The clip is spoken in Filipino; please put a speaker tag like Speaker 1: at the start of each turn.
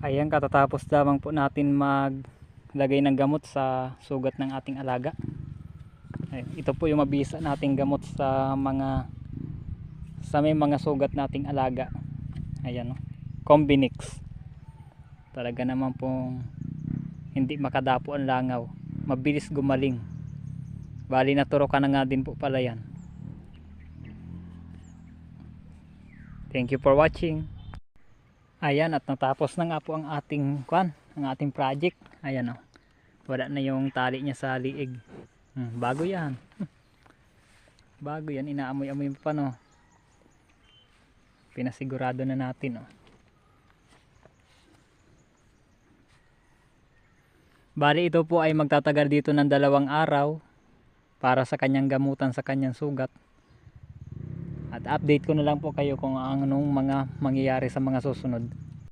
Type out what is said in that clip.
Speaker 1: Ayan, katatapos lamang po natin maglagay ng gamot sa sugat ng ating alaga. Ayan, ito po yung mabisa nating gamot sa may mga sugat nating alaga. Ayan, no? Combinix. Talaga naman pong hindi makadapo ang langaw. Mabilis gumaling. Bali naturo ka na nga din po pala yan. Thank you for watching. Ayan, at natapos na nga po ang ating project. Ayan, oh. Wala na yung tali niya sa liig. Bago yan. Bago yan, inaamoy-amoy pa, no. Pinasigurado na natin, oh. Bali ito po ay magtatagal dito ng 2 araw para sa kanyang gamutan sa kanyang sugat. At update ko na lang po kayo kung anong mga mangyayari sa mga susunod.